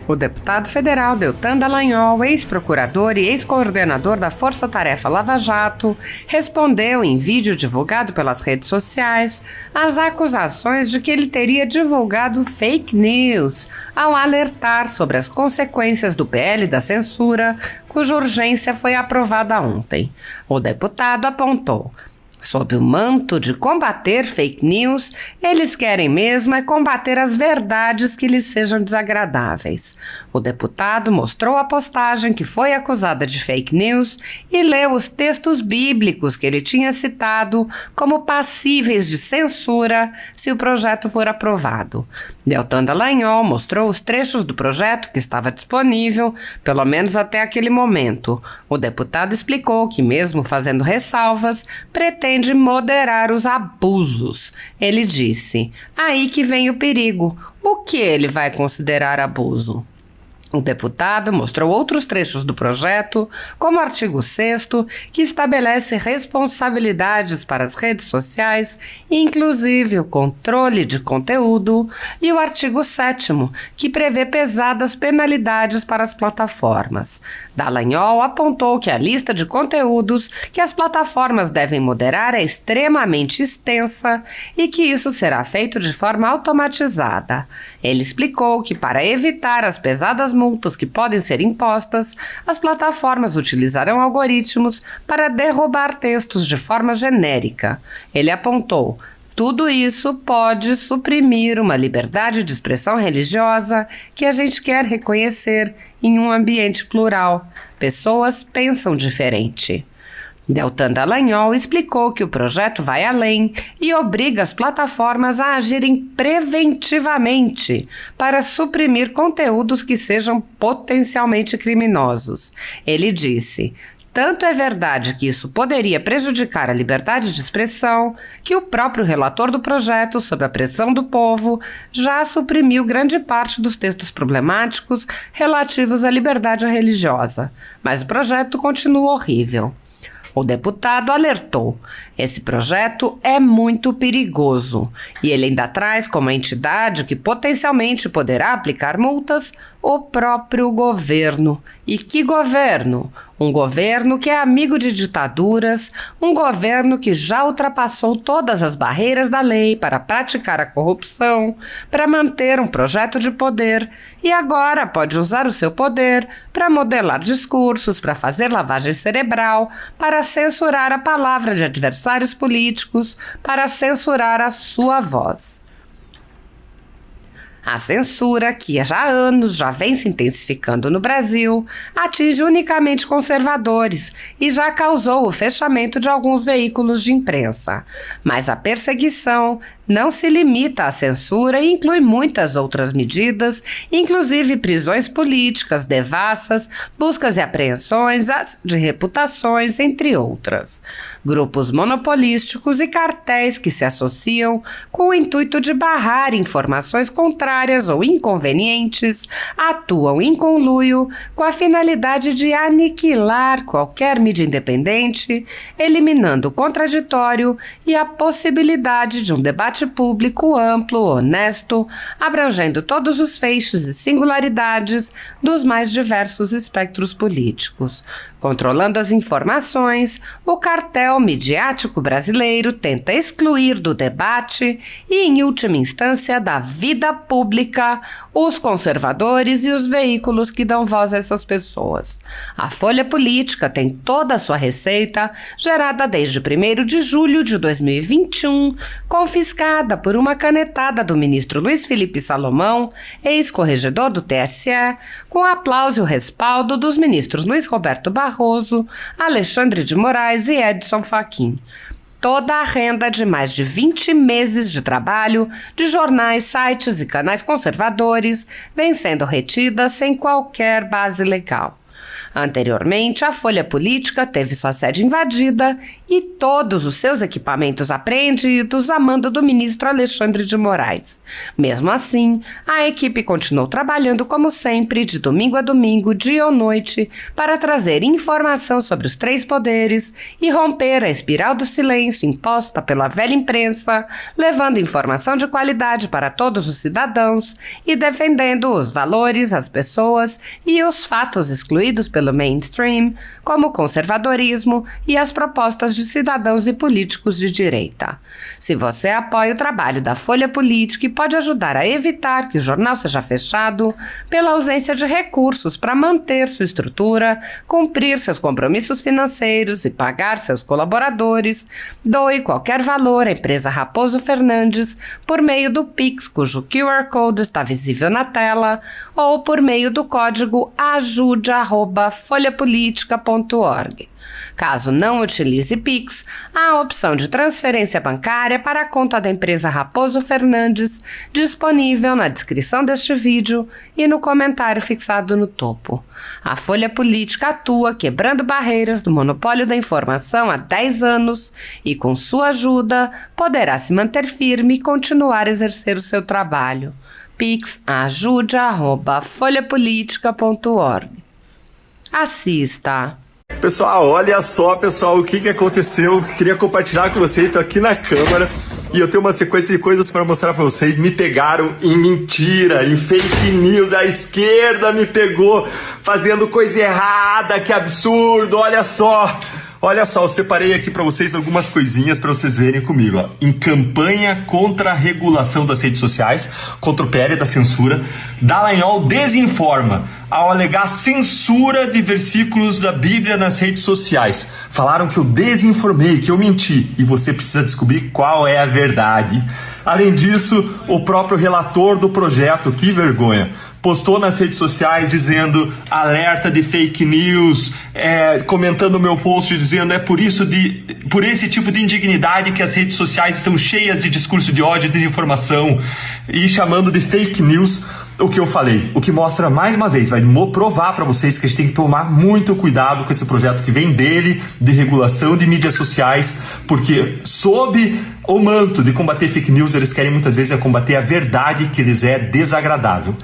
O deputado federal Deltan Dallagnol, ex-procurador e ex-coordenador da Força Tarefa Lava Jato, respondeu em vídeo divulgado pelas redes sociais às acusações de que ele teria divulgado fake news ao alertar sobre as consequências do PL da censura, cuja urgência foi aprovada ontem. O deputado apontou: sob o manto de combater fake news, eles querem mesmo é combater as verdades que lhes sejam desagradáveis. O deputado mostrou a postagem que foi acusada de fake news e leu os textos bíblicos que ele tinha citado como passíveis de censura se o projeto for aprovado. Deltan Dallagnol mostrou os trechos do projeto que estava disponível, pelo menos até aquele momento. O deputado explicou que, mesmo fazendo ressalvas, pretende moderar os abusos. Ele disse: aí que vem o perigo. O que ele vai considerar abuso? O deputado mostrou outros trechos do projeto, como o artigo 6º, que estabelece responsabilidades para as redes sociais, inclusive o controle de conteúdo, e o artigo 7º, que prevê pesadas penalidades para as plataformas. Dallagnol apontou que a lista de conteúdos que as plataformas devem moderar é extremamente extensa e que isso será feito de forma automatizada. Ele explicou que, para evitar as pesadas multas que podem ser impostas, as plataformas utilizarão algoritmos para derrubar textos de forma genérica. Ele apontou: tudo isso pode suprimir uma liberdade de expressão religiosa que a gente quer reconhecer em um ambiente plural. Pessoas pensam diferente. Deltan Dallagnol explicou que o projeto vai além e obriga as plataformas a agirem preventivamente para suprimir conteúdos que sejam potencialmente criminosos. Ele disse: tanto é verdade que isso poderia prejudicar a liberdade de expressão, que o próprio relator do projeto, sob a pressão do povo, já suprimiu grande parte dos textos problemáticos relativos à liberdade religiosa. Mas o projeto continua horrível. O deputado alertou: esse projeto é muito perigoso, e ele ainda traz como entidade que potencialmente poderá aplicar multas o próprio governo. E que governo? Um governo que é amigo de ditaduras, um governo que já ultrapassou todas as barreiras da lei para praticar a corrupção, para manter um projeto de poder, e agora pode usar o seu poder para modelar discursos, para fazer lavagem cerebral, para censurar a palavra de adversários políticos, para censurar a sua voz. A censura, que há anos já vem se intensificando no Brasil, atinge unicamente conservadores e já causou o fechamento de alguns veículos de imprensa. Mas a perseguição não se limita à censura e inclui muitas outras medidas, inclusive prisões políticas, devassas, buscas e apreensões de reputações, entre outras. Grupos monopolísticos e cartéis que se associam com o intuito de barrar informações contrárias ou inconvenientes atuam em conluio com a finalidade de aniquilar qualquer mídia independente, eliminando o contraditório e a possibilidade de um debate público amplo, honesto, abrangendo todos os feixes e singularidades dos mais diversos espectros políticos. Controlando as informações, o cartel midiático brasileiro tenta excluir do debate e, em última instância, da vida pública, os conservadores e os veículos que dão voz a essas pessoas. A Folha Política tem toda a sua receita, gerada desde 1º de julho de 2021, confiscada por uma canetada do ministro Luiz Felipe Salomão, ex-corregedor do TSE, com aplauso e o respaldo dos ministros Luiz Roberto Barroso, Alexandre de Moraes e Edson Fachin. Toda a renda de mais de 20 meses de trabalho de jornais, sites e canais conservadores vem sendo retida sem qualquer base legal. Anteriormente, a Folha Política teve sua sede invadida e todos os seus equipamentos apreendidos a mando do ministro Alexandre de Moraes. Mesmo assim, a equipe continuou trabalhando como sempre, de domingo a domingo, dia ou noite, para trazer informação sobre os três poderes e romper a espiral do silêncio imposta pela velha imprensa, levando informação de qualidade para todos os cidadãos e defendendo os valores, as pessoas e os fatos excluídos pelo mainstream, como o conservadorismo e as propostas de cidadãos e políticos de direita. Se você apoia o trabalho da Folha Política e pode ajudar a evitar que o jornal seja fechado pela ausência de recursos para manter sua estrutura, cumprir seus compromissos financeiros e pagar seus colaboradores, doe qualquer valor à empresa Raposo Fernandes por meio do Pix, cujo QR Code está visível na tela, ou por meio do código ajude@folhapolitica.org. Caso não utilize Pix, há a opção de transferência bancária para a conta da empresa Raposo Fernandes, disponível na descrição deste vídeo e no comentário fixado no topo. A Folha Política atua quebrando barreiras do monopólio da informação há 10 anos e, com sua ajuda, poderá se manter firme e continuar a exercer o seu trabalho. Pix ajude@folhapolitica.org. Assista! Pessoal, olha só, pessoal, o que aconteceu. Queria compartilhar com vocês. Estou aqui na Câmara e eu tenho uma sequência de coisas para mostrar para vocês. Me pegaram em mentira, em fake news. A esquerda me pegou fazendo coisa errada. Que absurdo, olha só. Olha só, eu separei aqui para vocês algumas coisinhas para vocês verem comigo. Ó. Em campanha contra a regulação das redes sociais, contra o PL da censura, Dallagnol desinforma ao alegar censura de versículos da Bíblia nas redes sociais. Falaram que eu desinformei, que eu menti, e você precisa descobrir qual é a verdade. Além disso, o próprio relator do projeto, que vergonha, postou nas redes sociais dizendo alerta de fake news, comentando o meu post dizendo por esse tipo de indignidade que as redes sociais estão cheias de discurso de ódio e desinformação, e chamando de fake news o que eu falei, o que mostra mais uma vez, vai provar para vocês que a gente tem que tomar muito cuidado com esse projeto que vem dele, de regulação de mídias sociais, porque sob o manto de combater fake news, eles querem muitas vezes combater a verdade que lhes é desagradável.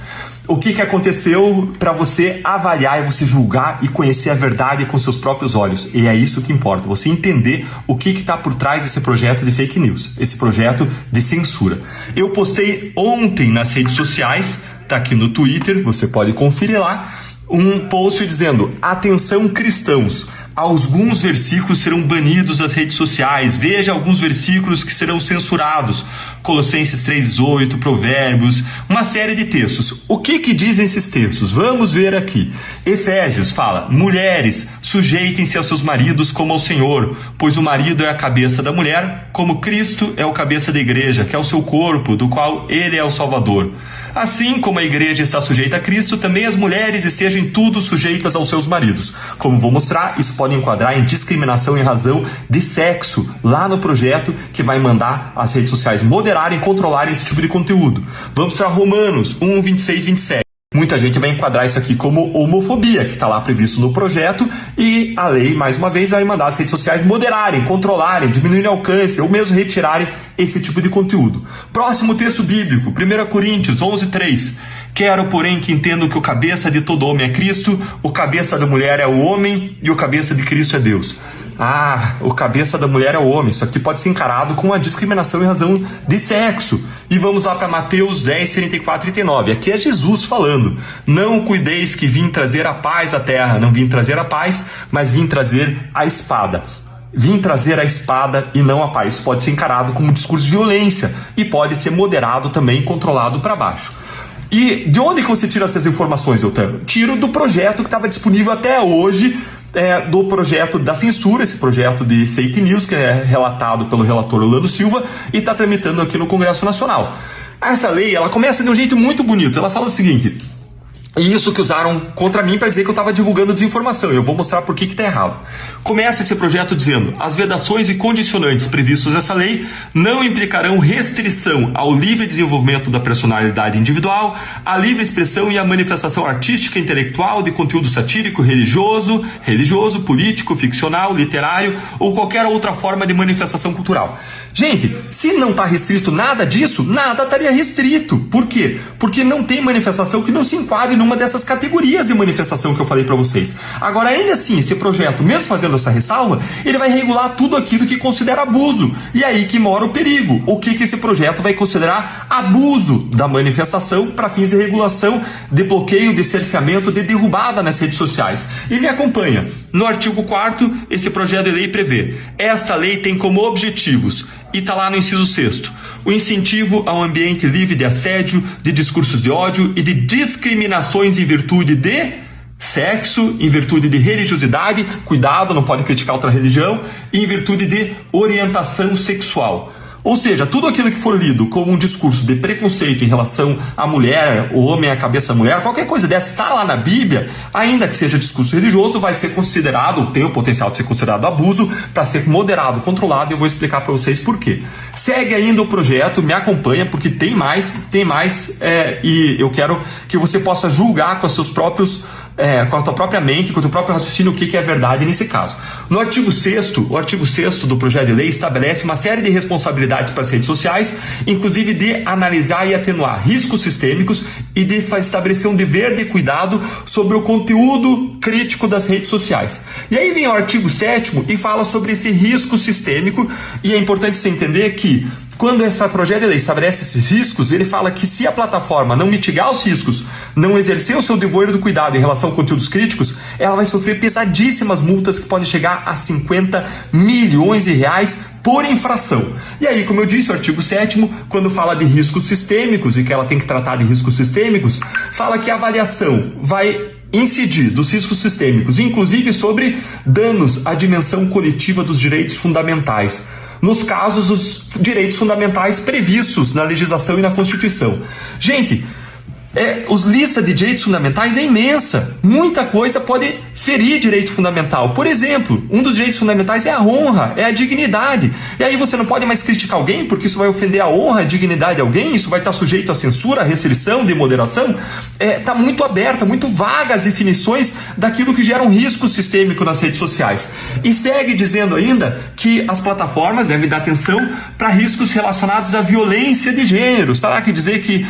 O que aconteceu para você avaliar e você julgar e conhecer a verdade com seus próprios olhos. E é isso que importa, você entender o que está por trás desse projeto de fake news, esse projeto de censura. Eu postei ontem nas redes sociais, tá aqui no Twitter, você pode conferir lá, um post dizendo: atenção cristãos, alguns versículos serão banidos das redes sociais, veja alguns versículos que serão censurados, Colossenses 3,18, Provérbios, uma série de textos. O que dizem esses textos? Vamos ver aqui. Efésios fala: mulheres, sujeitem-se aos seus maridos como ao Senhor, pois o marido é a cabeça da mulher, como Cristo é o cabeça da igreja, que é o seu corpo, do qual ele é o Salvador. Assim como a igreja está sujeita a Cristo, também as mulheres estejam em tudo sujeitas aos seus maridos. Como vou mostrar, isso pode enquadrar em discriminação em razão de sexo, lá no projeto que vai mandar as redes sociais moderarem e controlarem esse tipo de conteúdo. Vamos para Romanos 1, 26, 27. Muita gente vai enquadrar isso aqui como homofobia, que está lá previsto no projeto, e a lei, mais uma vez, vai mandar as redes sociais moderarem, controlarem, diminuírem o alcance, ou mesmo retirarem esse tipo de conteúdo. Próximo texto bíblico, 1 Coríntios 11, 3. Quero, porém, que entendam que o cabeça de todo homem é Cristo, o cabeça da mulher é o homem e o cabeça de Cristo é Deus. O cabeça da mulher é o homem. Isso aqui pode ser encarado com uma discriminação em razão de sexo. E vamos lá para Mateus 10, 34 e 39. Aqui é Jesus falando: não cuideis que vim trazer a paz à terra. Não vim trazer a paz, mas vim trazer a espada. Vim trazer a espada e não a paz. Isso pode ser encarado como um discurso de violência e pode ser moderado também, controlado para baixo. E de onde que você tira essas informações, Eutano? Tiro do projeto que estava disponível até hoje, do projeto da censura, esse projeto de fake news, que é relatado pelo relator Orlando Silva e está tramitando aqui no Congresso Nacional. Essa lei, ela começa de um jeito muito bonito. Ela fala o seguinte: E isso que usaram contra mim para dizer que eu estava divulgando desinformação. Eu vou mostrar por que está errado. Começa esse projeto dizendo: as vedações e condicionantes previstos nessa lei não implicarão restrição ao livre desenvolvimento da personalidade individual, à livre expressão e à manifestação artística e intelectual de conteúdo satírico, religioso, político, ficcional, literário ou qualquer outra forma de manifestação cultural. Gente, se não está restrito nada disso, nada estaria restrito. Por quê? Porque não tem manifestação que não se enquadre numa dessas categorias de manifestação que eu falei para vocês. Agora, ainda assim, esse projeto, mesmo fazendo essa ressalva, ele vai regular tudo aquilo que considera abuso. E aí que mora o perigo. O que esse projeto vai considerar abuso da manifestação para fins de regulação, de bloqueio, de cerceamento, de derrubada nas redes sociais. E me acompanha. No artigo 4º, esse projeto de lei prevê: esta lei tem como objetivos, e está lá no inciso 6º, o incentivo ao ambiente livre de assédio, de discursos de ódio e de discriminações em virtude de sexo, em virtude de religiosidade, cuidado, não pode criticar outra religião, e em virtude de orientação sexual. Ou seja, tudo aquilo que for lido como um discurso de preconceito em relação à mulher, o homem à cabeça da mulher, qualquer coisa dessa está lá na Bíblia, ainda que seja discurso religioso, vai ser considerado, tem o potencial de ser considerado abuso, para ser moderado, controlado, e eu vou explicar para vocês por quê. Segue ainda o projeto, me acompanha, porque tem mais, e eu quero que você possa julgar com os seus próprios com a tua própria mente, com o teu próprio raciocínio, o que é verdade nesse caso. No artigo 6º do projeto de lei estabelece uma série de responsabilidades para as redes sociais, inclusive de analisar e atenuar riscos sistêmicos e de estabelecer um dever de cuidado sobre o conteúdo crítico das redes sociais. E aí vem o artigo 7º e fala sobre esse risco sistêmico, e é importante você entender que quando esse projeto de lei estabelece esses riscos, ele fala que se a plataforma não mitigar os riscos, não exercer o seu dever do cuidado em relação a conteúdos críticos, ela vai sofrer pesadíssimas multas que podem chegar a 50 milhões de reais por infração. E aí, como eu disse, o artigo 7º, quando fala de riscos sistêmicos e que ela tem que tratar de riscos sistêmicos, fala que a avaliação vai incidir dos riscos sistêmicos, inclusive sobre danos à dimensão coletiva dos direitos fundamentais, nos casos dos direitos fundamentais previstos na legislação e na Constituição. Gente, os lista de direitos fundamentais é imensa. Muita coisa pode ferir direito fundamental. Por exemplo, um dos direitos fundamentais é a honra, é a dignidade. E aí você não pode mais criticar alguém porque isso vai ofender a honra, a dignidade de alguém, isso vai estar sujeito à censura, à restrição, de moderação. Está muito aberta, muito vaga as definições daquilo que gera um risco sistêmico nas redes sociais. E segue dizendo ainda que as plataformas devem dar atenção para riscos relacionados à violência de gênero. Será que dizer que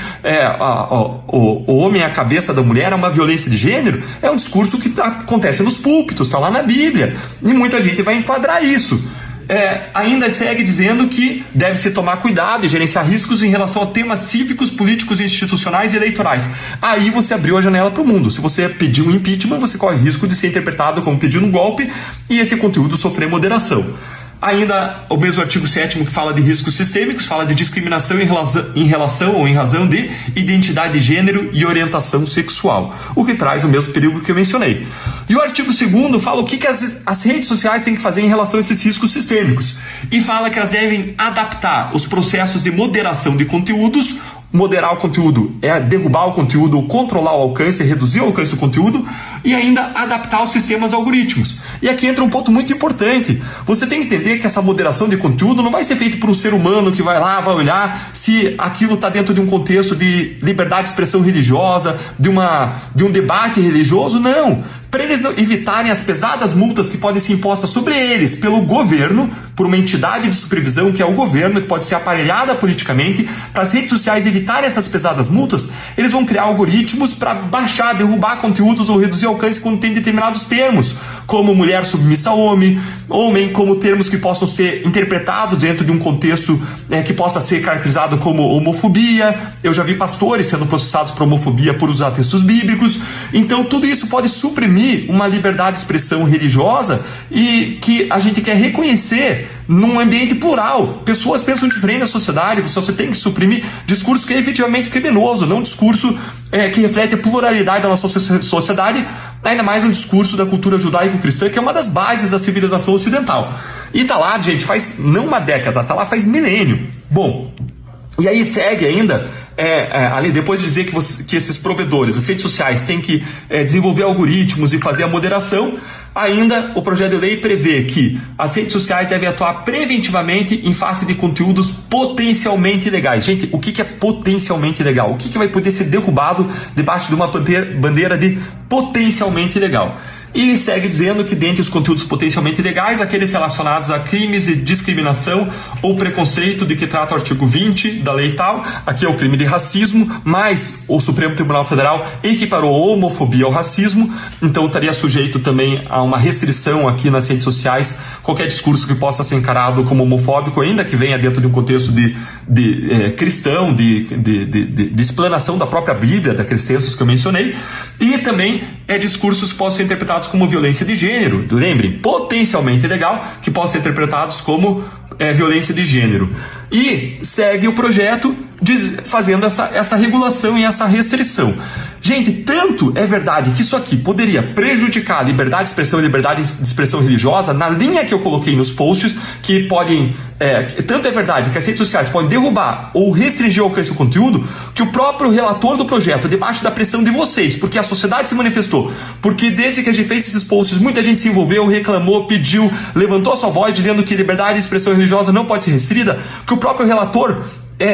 o homem à cabeça da mulher é uma violência de gênero? É um discurso que acontece nos púlpitos, está lá na Bíblia, e muita gente vai enquadrar isso. Ainda segue dizendo que deve-se tomar cuidado e gerenciar riscos em relação a temas cívicos, políticos, institucionais e eleitorais. Aí você abriu a janela para o mundo. Se você pedir um impeachment, você corre risco de ser interpretado como pedindo um golpe e esse conteúdo sofrer moderação. Ainda o mesmo artigo 7º que fala de riscos sistêmicos, fala de discriminação em relação ou em razão de identidade de gênero e orientação sexual, o que traz o mesmo perigo que eu mencionei. E o artigo 2º fala o que as redes sociais têm que fazer em relação a esses riscos sistêmicos, e fala que elas devem adaptar os processos de moderação de conteúdos. Moderar o conteúdo é derrubar o conteúdo, ou controlar o alcance, reduzir o alcance do conteúdo, e ainda adaptar os sistemas algoritmos. E aqui entra um ponto muito importante. Você tem que entender que essa moderação de conteúdo não vai ser feita por um ser humano que vai lá, vai olhar se aquilo está dentro de um contexto de liberdade de expressão religiosa, de um debate religioso, não. Para eles evitarem as pesadas multas que podem ser impostas sobre eles pelo governo, por uma entidade de supervisão que é o governo, que pode ser aparelhada politicamente, para as redes sociais evitarem essas pesadas multas, eles vão criar algoritmos para baixar, derrubar conteúdos ou reduzir o alcance quando tem determinados termos, como mulher submissa a homem, como termos que possam ser interpretados dentro de um contexto que possa ser caracterizado como homofobia. Eu já vi pastores sendo processados por homofobia por usar textos bíblicos. Então tudo isso pode suprimir uma liberdade de expressão religiosa e que a gente quer reconhecer num ambiente plural. Pessoas pensam diferente na sociedade, você tem que suprimir discurso que é efetivamente criminoso, não um discurso que reflete a pluralidade da nossa sociedade, ainda mais um discurso da cultura judaico-cristã, que é uma das bases da civilização ocidental. E tá lá, gente, faz não uma década, tá lá faz milênio. Bom, e aí segue ainda ali, depois de dizer que esses provedores, as redes sociais, têm que desenvolver algoritmos e fazer a moderação, ainda o projeto de lei prevê que as redes sociais devem atuar preventivamente em face de conteúdos potencialmente ilegais. Gente, o que é potencialmente ilegal? O que vai poder ser derrubado debaixo de uma bandeira de potencialmente ilegal? E segue dizendo que dentre os conteúdos potencialmente ilegais, aqueles relacionados a crimes de discriminação ou preconceito de que trata o artigo 20 da lei tal, aqui é o crime de racismo, mas o Supremo Tribunal Federal equiparou a homofobia ao racismo, então estaria sujeito também a uma restrição aqui nas redes sociais, qualquer discurso que possa ser encarado como homofóbico, ainda que venha dentro de um contexto de cristão, de explanação da própria Bíblia, daqueles textos que eu mencionei, e também discursos que possam ser interpretados como violência de gênero, lembrem, potencialmente ilegal, que possam ser interpretados como violência de gênero. E segue o projeto fazendo essa regulação e essa restrição. Gente, tanto é verdade que isso aqui poderia prejudicar a liberdade de expressão e liberdade de expressão religiosa, na linha que eu coloquei nos posts, que podem... tanto é verdade que as redes sociais podem derrubar ou restringir o alcance do conteúdo, que o próprio relator do projeto, debaixo da pressão de vocês, porque a sociedade se manifestou, porque desde que a gente fez esses posts, muita gente se envolveu, reclamou, pediu, levantou a sua voz dizendo que liberdade de expressão religiosa não pode ser restrita, que o próprio relator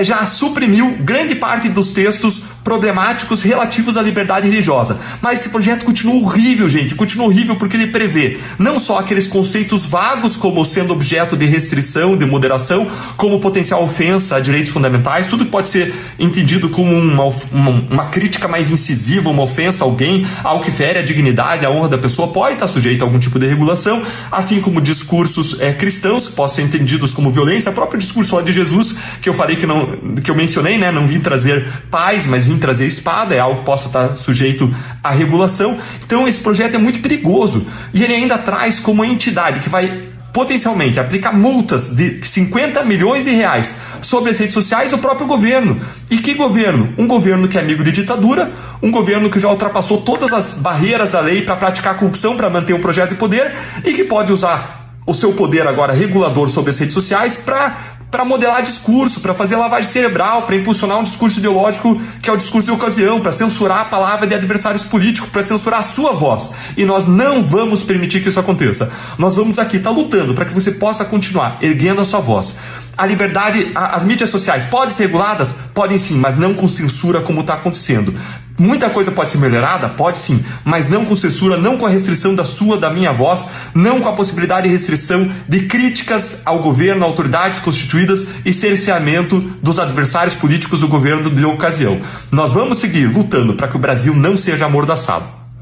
já suprimiu grande parte dos textos problemáticos relativos à liberdade religiosa. Mas esse projeto continua horrível, gente. Continua horrível porque ele prevê não só aqueles conceitos vagos como sendo objeto de restrição, de moderação, como potencial ofensa a direitos fundamentais, tudo que pode ser entendido como uma crítica mais incisiva, uma ofensa a alguém, algo que fere a dignidade, a honra da pessoa, pode estar sujeito a algum tipo de regulação, assim como discursos cristãos que possam ser entendidos como violência. O próprio discurso lá de Jesus, que eu falei que eu mencionei, né? Não vim trazer paz, mas vim trazer espada, é algo que possa estar sujeito à regulação. Então esse projeto é muito perigoso e ele ainda traz como entidade que vai potencialmente aplicar multas de 50 milhões de reais sobre as redes sociais o próprio governo. E que governo? Um governo que é amigo de ditadura, um governo que já ultrapassou todas as barreiras da lei para praticar corrupção, para manter um projeto de poder e que pode usar o seu poder agora regulador sobre as redes sociais para modelar discurso, para fazer lavagem cerebral, para impulsionar um discurso ideológico que é o discurso de ocasião, para censurar a palavra de adversários políticos, para censurar a sua voz. E nós não vamos permitir que isso aconteça. Nós vamos aqui estar lutando para que você possa continuar erguendo a sua voz. A liberdade, as mídias sociais podem ser reguladas? Podem sim, mas não com censura como está acontecendo. Muita coisa pode ser melhorada? Pode sim, mas não com censura, não com a restrição da minha voz, não com a possibilidade de restrição de críticas ao governo, a autoridades constituídas e cerceamento dos adversários políticos do governo de ocasião. Nós vamos seguir lutando para que o Brasil não seja amordaçado.